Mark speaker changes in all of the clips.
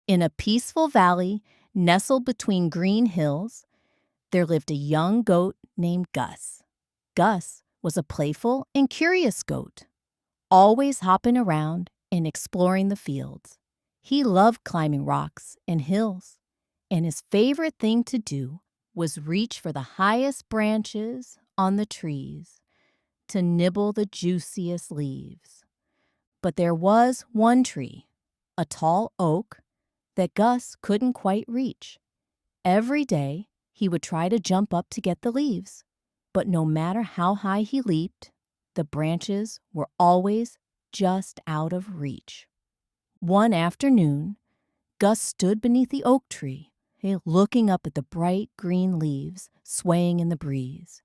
Speaker 1: In a peaceful valley nestled between green hills, there lived a young goat named Gus. Gus was a playful and curious goat, always hopping around and exploring the fields. He loved climbing rocks and hills, and his favorite thing to do was reach for the highest branches on the trees to nibble the juiciest leaves. But there was one tree, a tall oak, that Gus couldn't quite reach. Every day, he would try to jump up to get the leaves, but no matter how high he leaped, the branches were always just out of reach. One afternoon, Gus stood beneath the oak tree, looking up at the bright green leaves swaying in the breeze.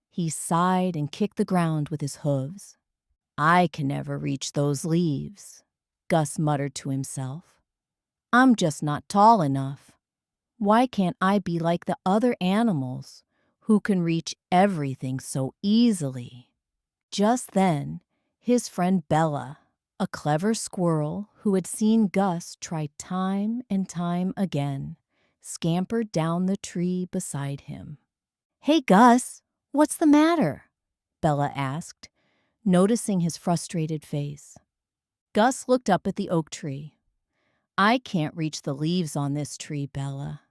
Speaker 1: He sighed and kicked the ground with his hooves. "I can never reach those leaves," Gus muttered to himself. "I'm just not tall enough. Why can't I be like the other animals who can reach everything so easily?" Just then, his friend Bella, a clever squirrel who had seen Gus try time and time again, scampered down the tree beside him. "Hey, Gus, what's the matter?" Bella asked, noticing his frustrated face. Gus looked up at the oak tree. "I can't reach the leaves on this tree, Bella.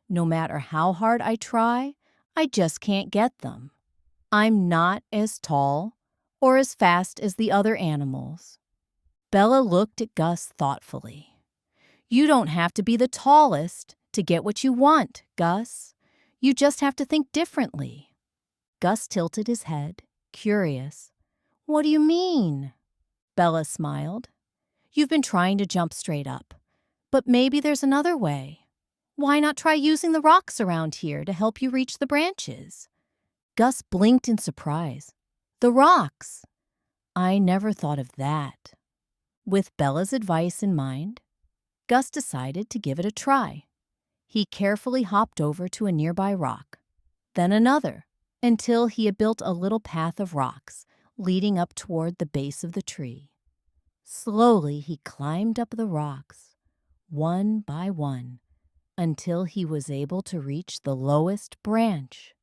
Speaker 1: No matter how hard I try, I just can't get them. I'm not as tall or as fast as the other animals." Bella looked at Gus thoughtfully. "You don't have to be the tallest to get what you want, Gus. You just have to think differently." Gus tilted his head, curious. "What do you mean?" Bella smiled. "You've been trying to jump straight up, but maybe there's another way. Why not try using the rocks around here to help you reach the branches?" Gus blinked in surprise. "The rocks! I never thought of that." With Bella's advice in mind, Gus decided to give it a try. He carefully hopped over to a nearby rock, then another, until he had built a little path of rocks leading up toward the base of the tree. Slowly, he climbed up the rocks, one by one, until he was able to reach the lowest branch.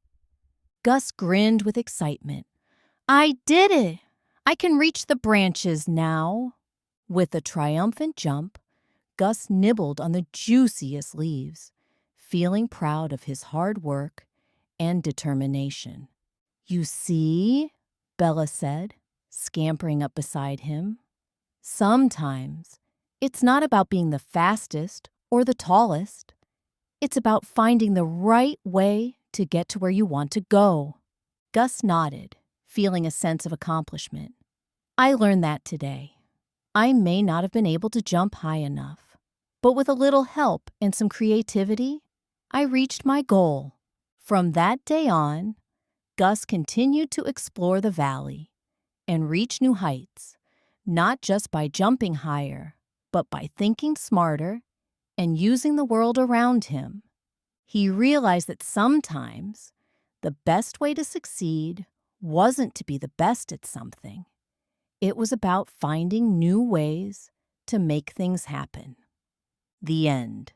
Speaker 1: Gus grinned with excitement. "I did it! I can reach the branches now." With a triumphant jump, Gus nibbled on the juiciest leaves, feeling proud of his hard work and determination. "You see," Bella said, scampering up beside him, "sometimes it's not about being the fastest or the tallest. It's about finding the right way to get to where you want to go." Gus nodded, feeling a sense of accomplishment. "I learned that today. I may not have been able to jump high enough, but with a little help and some creativity, I reached my goal." From that day on, Gus continued to explore the valley and reach new heights, not just by jumping higher, but by thinking smarter and using the world around him. He realized that sometimes the best way to succeed wasn't to be the best at something. It was about finding new ways to make things happen. The end.